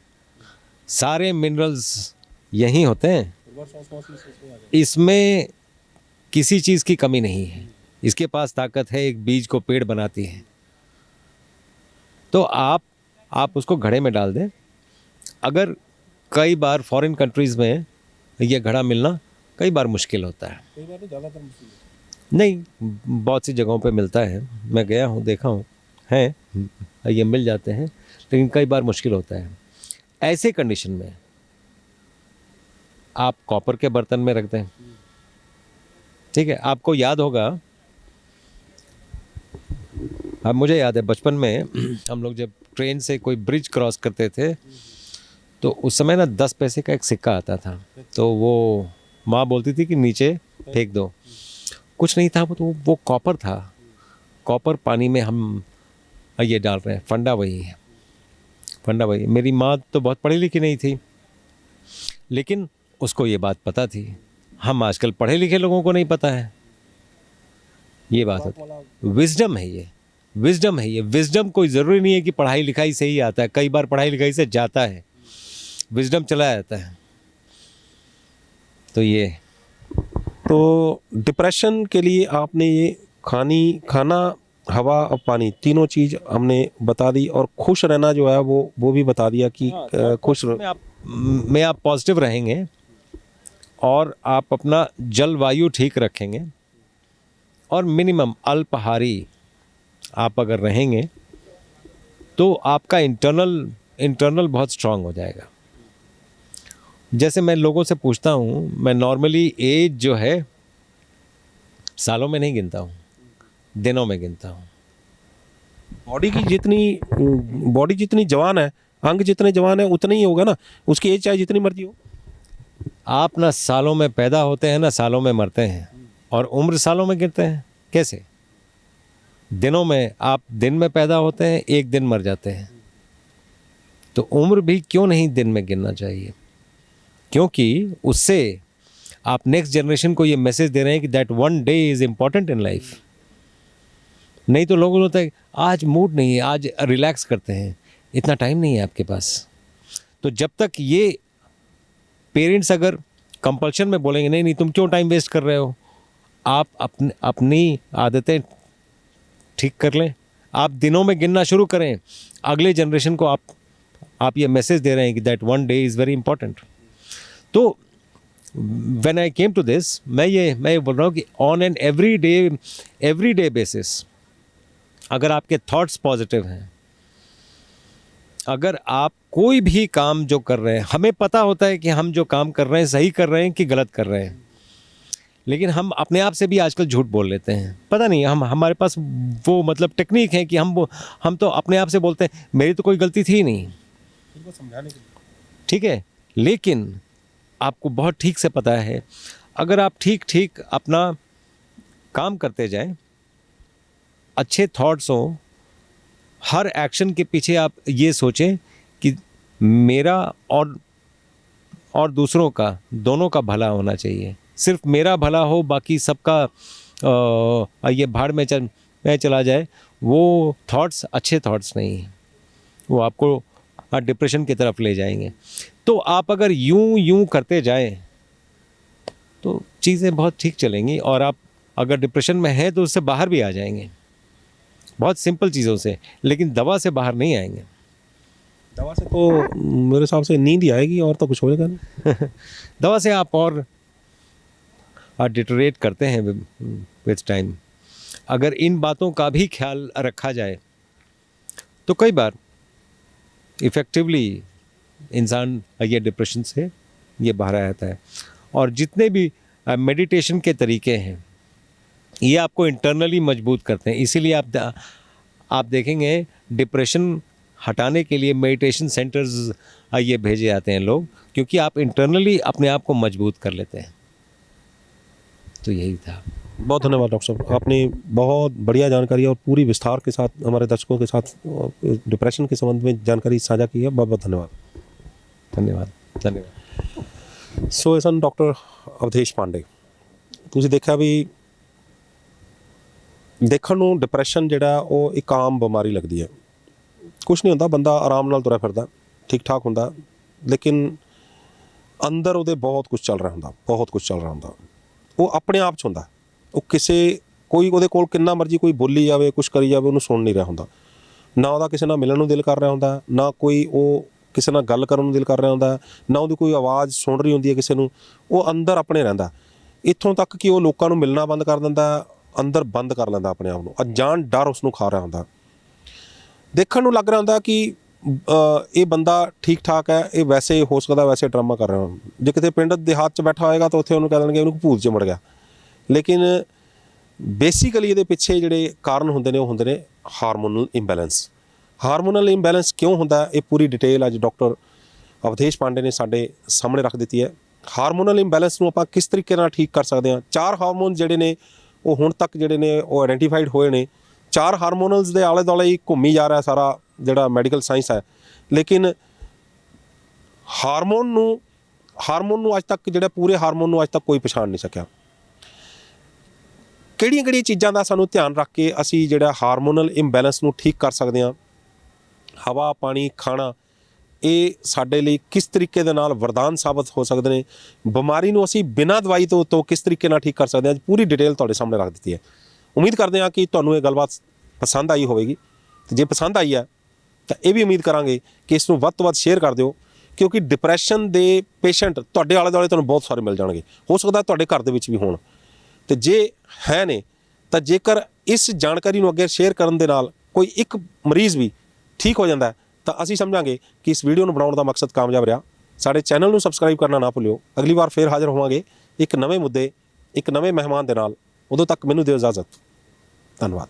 सारे मिनरल्स यहीं होते हैं, इसमें किसी चीज़ की कमी नहीं है। इसके पास ताकत है एक बीज को पेड़ बनाती है। तो आप उसको घड़े में डाल दें। अगर कई बार फॉरेन कंट्रीज़ में ये घड़ा मिलना कई बार मुश्किल होता है, कई बार ज़्यादातर मुश्किल नहीं बहुत सी जगहों पे मिलता है, मैं गया हूँ देखा हूँ, हैं ये मिल जाते हैं, लेकिन कई बार मुश्किल होता है। ऐसे कंडीशन में आप कॉपर के बर्तन में रख दें, ठीक है। आपको याद होगा, अब मुझे याद है बचपन में हम लोग जब ट्रेन से कोई ब्रिज क्रॉस करते थे तो उस समय ना 10 पैसे का एक सिक्का आता था, तो वो माँ बोलती थी कि नीचे फेंक दो। कुछ नहीं था, वो कॉपर था। कॉपर पानी में हम ये डाल रहे हैं, फंडा वही है, फंडा वही। मेरी माँ तो बहुत पढ़ी लिखी नहीं थी, लेकिन उसको ये बात पता थी। हम आजकल पढ़े लिखे लोगों को नहीं पता है, ये बात होती है। विजडम है ये, विजडम है ये। विजडम कोई ज़रूरी नहीं है कि पढ़ाई लिखाई से ही आता है, कई बार पढ़ाई लिखाई से जाता है, विजडम चला जाता है। तो ये तो डिप्रेशन के लिए आपने ये खाना, हवा और पानी तीनों चीज़ हमने बता दी, और खुश रहना जो है वो भी बता दिया कि खुश में आप पॉजिटिव रहेंगे और आप अपना जलवायु ठीक रखेंगे और मिनिमम अल्पाहारी आप अगर रहेंगे तो आपका इंटरनल बहुत स्ट्रांग हो जाएगा। जैसे मैं लोगों से पूछता हूँ, मैं नॉर्मली एज जो है सालों में नहीं गिनता हूँ, दिनों में गिनता हूँ। बॉडी जितनी जवान है, अंग जितने जवान है उतनी ही होगा ना, उसकी एज चाहे जितनी मर्जी हो। आप ना सालों में पैदा होते हैं ना सालों में मरते हैं, और उम्र सालों में गिनते हैं। कैसे? दिनों में, आप दिन में पैदा होते हैं, एक दिन मर जाते हैं। तो उम्र भी क्यों नहीं दिन में गिनना चाहिए? क्योंकि उससे आप नेक्स्ट जनरेशन को ये मैसेज दे रहे हैं कि that one day is important in life. नहीं तो लोगों को होता है आज मूड नहीं है, आज रिलैक्स करते हैं, इतना टाइम नहीं है आपके पास। तो जब तक ये पेरेंट्स अगर कंपल्शन में बोलेंगे नहीं नहीं तुम क्यों टाइम वेस्ट कर रहे हो, आप अपनी आदतें ठीक कर लें, आप दिनों में गिनना शुरू करें, अगले जनरेशन को आप ये मैसेज दे रहे हैं कि that one day is very important. तो when I came to this, मैं ये बोल रहा हूँ कि on an everyday basis अगर आपके थॉट्स पॉजिटिव हैं, अगर आप कोई भी काम जो कर रहे हैं, हमें पता होता है कि हम जो काम कर रहे हैं सही कर रहे हैं कि गलत कर रहे हैं, लेकिन हम अपने आप से भी आजकल झूठ बोल लेते हैं। पता नहीं हमारे पास वो मतलब टेक्निक है कि हम तो अपने आप से बोलते हैं मेरी तो कोई गलती थी ही नहीं, समझाने के लिए, ठीक है। लेकिन आपको बहुत ठीक से पता है, अगर आप ठीक अपना काम करते जाएं, अच्छे थॉट्स हों, हर एक्शन के पीछे आप ये सोचें कि मेरा और दूसरों का, दोनों का भला होना चाहिए। सिर्फ मेरा भला हो, बाकी सबका ये भाड़ में चला जाए, वो थॉट्स अच्छे थॉट्स नहीं हैं, वो आपको डिप्रेशन की तरफ ले जाएंगे। तो आप अगर यूं करते जाएं तो चीज़ें बहुत ठीक चलेंगी, और आप अगर डिप्रेशन में हैं तो उससे बाहर भी आ जाएंगे, बहुत सिंपल चीज़ों से, लेकिन दवा से बाहर नहीं आएंगे। दवा से तो मेरे हिसाब से नींद ही आएगी, और तो कुछ होएगा नहीं। दवा से आप और डिटोरेट करते हैं विथ टाइम। अगर इन बातों का भी ख्याल रखा जाए तो कई बार इफ़ेक्टिवली इंसान ये डिप्रेशन से ये बाहर आ जाता है। और जितने भी मेडिटेशन के तरीके हैं ये आपको इंटरनली मजबूत करते हैं। इसीलिए आप देखेंगे डिप्रेशन हटाने के लिए मेडिटेशन सेंटर्स ये भेजे जाते हैं लोग, क्योंकि आप इंटरनली अपने आप को मजबूत कर लेते हैं। तो यही था। बहुत धन्यवाद डॉक्टर साहब, आपने बहुत बढ़िया जानकारी और पूरी विस्तार के साथ हमारे दर्शकों के साथ डिप्रेशन के संबंध में जानकारी साझा की है। बहुत बहुत धन्यवाद। धन्यवाद। सो सन डॉक्टर अवधेश पांडे, ਤੁਸੀਂ ਦੇਖਿਆ ਵੀ ਦੇਖਣ ਨੂੰ ਡਿਪਰੈਸ਼ਨ ਜਿਹੜਾ ਉਹ ਇੱਕ ਆਮ ਬਿਮਾਰੀ ਲੱਗਦੀ ਹੈ। ਕੁਛ ਨਹੀਂ ਹੁੰਦਾ, ਬੰਦਾ ਆਰਾਮ ਨਾਲ ਤੁਰਿਆ ਫਿਰਦਾ, ਠੀਕ ਠਾਕ ਹੁੰਦਾ, ਲੇਕਿਨ ਅੰਦਰ ਉਹਦੇ ਬਹੁਤ ਕੁਝ ਚੱਲ ਰਿਹਾ ਹੁੰਦਾ, ਬਹੁਤ ਕੁਝ ਚੱਲ ਰਿਹਾ ਹੁੰਦਾ। ਉਹ ਆਪਣੇ ਆਪ 'ਚ ਹੁੰਦਾ, ਉਹ ਕਿਸੇ ਕੋਈ ਉਹਦੇ ਕੋਲ ਕਿੰਨਾ ਮਰਜ਼ੀ ਕੋਈ ਬੋਲੀ ਜਾਵੇ, ਕੁਛ ਕਰੀ ਜਾਵੇ, ਉਹਨੂੰ ਸੁਣ ਨਹੀਂ ਰਿਹਾ ਹੁੰਦਾ। ਨਾ ਉਹਦਾ ਕਿਸੇ ਨਾਲ ਮਿਲਣ ਨੂੰ ਦਿਲ ਕਰ ਰਿਹਾ ਹੁੰਦਾ, ਨਾ ਕੋਈ ਉਹ ਕਿਸੇ ਨਾਲ ਗੱਲ ਕਰਨ ਨੂੰ ਦਿਲ ਕਰ ਰਿਹਾ ਹੁੰਦਾ, ਨਾ ਉਹਦੀ ਕੋਈ ਆਵਾਜ਼ ਸੁਣ ਰਹੀ ਹੁੰਦੀ ਹੈ ਕਿਸੇ ਨੂੰ। ਉਹ ਅੰਦਰ ਆਪਣੇ ਰਹਿੰਦਾ, ਇੱਥੋਂ ਤੱਕ ਕਿ ਉਹ ਲੋਕਾਂ ਨੂੰ ਮਿਲਣਾ ਬੰਦ ਕਰ ਦਿੰਦਾ, ਅੰਦਰ ਬੰਦ ਕਰ ਲੈਂਦਾ ਆਪਣੇ ਆਪ ਨੂੰ। ਅਣਜਾਣ ਡਰ ਉਸ ਨੂੰ ਖਾ ਰਿਹਾ ਹੁੰਦਾ। ਦੇਖਣ ਨੂੰ ਲੱਗ ਰਿਹਾ ਹੁੰਦਾ ਕਿ ਇਹ ਬੰਦਾ ਠੀਕ ਠਾਕ ਹੈ, ਇਹ ਵੈਸੇ ਹੋ ਸਕਦਾ ਵੈਸੇ ਡਰਾਮਾ ਕਰ ਰਿਹਾ। ਜੇ ਕਿਤੇ ਪਿੰਡ ਦੇਹਾਤ 'ਚ ਬੈਠਾ ਹੋਏਗਾ ਤਾਂ ਉੱਥੇ ਉਹਨੂੰ ਕਹਿ ਦੇਣਗੇ ਉਹਨੂੰ ਭੂਤ ਚਿੰਬੜ ਗਿਆ। ਲੇਕਿਨ ਬੇਸਿਕਲੀ ਇਹਦੇ ਪਿੱਛੇ ਜਿਹੜੇ ਕਾਰਨ ਹੁੰਦੇ ਨੇ ਉਹ ਹੁੰਦੇ ਨੇ ਹਾਰਮੋਨਲ ਇੰਬੈਲੈਂਸ। ਹਾਰਮੋਨਲ ਇੰਬੈਲੈਂਸ ਕਿਉਂ ਹੁੰਦਾ, ਇਹ ਪੂਰੀ ਡਿਟੇਲ ਅੱਜ ਡਾਕਟਰ ਅਵਧੇਸ਼ ਪਾਂਡੇ ਨੇ ਸਾਡੇ ਸਾਹਮਣੇ ਰੱਖ ਦਿੱਤੀ ਹੈ। ਹਾਰਮੋਨਲ ਇੰਬੈਲੈਂਸ ਨੂੰ ਆਪਾਂ ਕਿਸ ਤਰੀਕੇ ਨਾਲ ਠੀਕ ਕਰ ਸਕਦੇ ਹਾਂ। 4 ਹਾਰਮੋਨ ਜਿਹੜੇ ਨੇ ਉਹ ਹੁਣ ਤੱਕ ਜਿਹੜੇ ਨੇ ਉਹ ਆਇਡੈਂਟੀਫਾਈਡ ਹੋਏ ਨੇ। 4 ਹਾਰਮੋਨਲਸ ਦੇ ਆਲੇ ਦੁਆਲੇ ਹੀ ਘੁੰਮੀ ਜਾ ਰਿਹਾ ਸਾਰਾ ਜਿਹੜਾ ਮੈਡੀਕਲ ਸਾਇੰਸ ਹੈ। ਲੇਕਿਨ ਹਾਰਮੋਨ ਨੂੰ ਅੱਜ ਤੱਕ ਜਿਹੜੇ ਪੂਰੇ ਹਾਰਮੋਨ ਨੂੰ ਅੱਜ ਤੱਕ ਕੋਈ ਪਛਾਣ ਨਹੀਂ ਸਕਿਆ। ਕਿਹੜੀਆਂ ਚੀਜ਼ਾਂ ਦਾ ਸਾਨੂੰ ਧਿਆਨ ਰੱਖ ਕੇ ਅਸੀਂ ਜਿਹੜਾ ਹਾਰਮੋਨਲ ਇੰਬੈਲੈਂਸ ਨੂੰ ਠੀਕ ਕਰ ਸਕਦੇ ਹਾਂ। ਹਵਾ, ਪਾਣੀ, ਖਾਣਾ, ਇਹ ਸਾਡੇ ਲਈ ਕਿਸ ਤਰੀਕੇ ਦੇ ਨਾਲ ਵਰਦਾਨ ਸਾਬਤ ਹੋ ਸਕਦੇ ਨੇ। ਬਿਮਾਰੀ ਨੂੰ ਅਸੀਂ ਬਿਨਾਂ ਦਵਾਈ ਤੋਂ ਕਿਸ ਤਰੀਕੇ ਨਾਲ ਠੀਕ ਕਰ ਸਕਦੇ ਹਾਂ, ਪੂਰੀ ਡਿਟੇਲ ਤੁਹਾਡੇ ਸਾਹਮਣੇ ਰੱਖ ਦਿੱਤੀ ਹੈ। ਉਮੀਦ ਕਰਦੇ ਹਾਂ ਕਿ ਤੁਹਾਨੂੰ ਇਹ ਗੱਲਬਾਤ ਪਸੰਦ ਆਈ ਹੋਵੇਗੀ। ਤੇ ਜੇ ਪਸੰਦ ਆਈ ਹੈ ਤਾਂ ਇਹ ਵੀ ਉਮੀਦ ਕਰਾਂਗੇ ਕਿ ਇਸ ਨੂੰ ਵੱਧ ਤੋਂ ਵੱਧ ਸ਼ੇਅਰ ਕਰ ਦਿਓ, ਕਿਉਂਕਿ ਡਿਪਰੈਸ਼ਨ ਦੇ ਪੇਸ਼ੈਂਟ ਤੁਹਾਡੇ ਆਲੇ ਦੁਆਲੇ ਤੁਹਾਨੂੰ ਬਹੁਤ ਸਾਰੇ ਮਿਲ ਜਾਣਗੇ। ਹੋ ਸਕਦਾ ਤੁਹਾਡੇ ਘਰ ਦੇ ਵਿੱਚ ਵੀ ਹੋਣ, ਤੇ ਜੇ ਹੈ ਨੇ ਤਾਂ ਜੇਕਰ ਇਸ ਜਾਣਕਾਰੀ ਨੂੰ ਅੱਗੇ ਸ਼ੇਅਰ ਕਰਨ ਦੇ ਨਾਲ ਕੋਈ ਇੱਕ ਮਰੀਜ਼ ਵੀ ਠੀਕ ਹੋ ਜਾਂਦਾ ਤਾਂ ਅਸੀਂ ਸਮਝਾਂਗੇ ਕਿ ਇਸ ਵੀਡੀਓ ਨੂੰ ਬਣਾਉਣ ਦਾ ਮਕਸਦ ਕਾਮਯਾਬ ਰਿਹਾ। ਸਾਡੇ ਚੈਨਲ ਨੂੰ ਸਬਸਕ੍ਰਾਈਬ ਕਰਨਾ ਨਾ ਭੁੱਲਿਓ। ਅਗਲੀ ਵਾਰ ਫੇਰ ਹਾਜ਼ਰ ਹੋਵਾਂਗੇ ਇੱਕ ਨਵੇਂ ਮੁੱਦੇ, ਇੱਕ ਨਵੇਂ ਮਹਿਮਾਨ ਦੇ ਨਾਲ। ਉਦੋਂ ਤੱਕ ਮੈਨੂੰ ਦਿਓ ਇਜਾਜ਼ਤ। ਧੰਨਵਾਦ।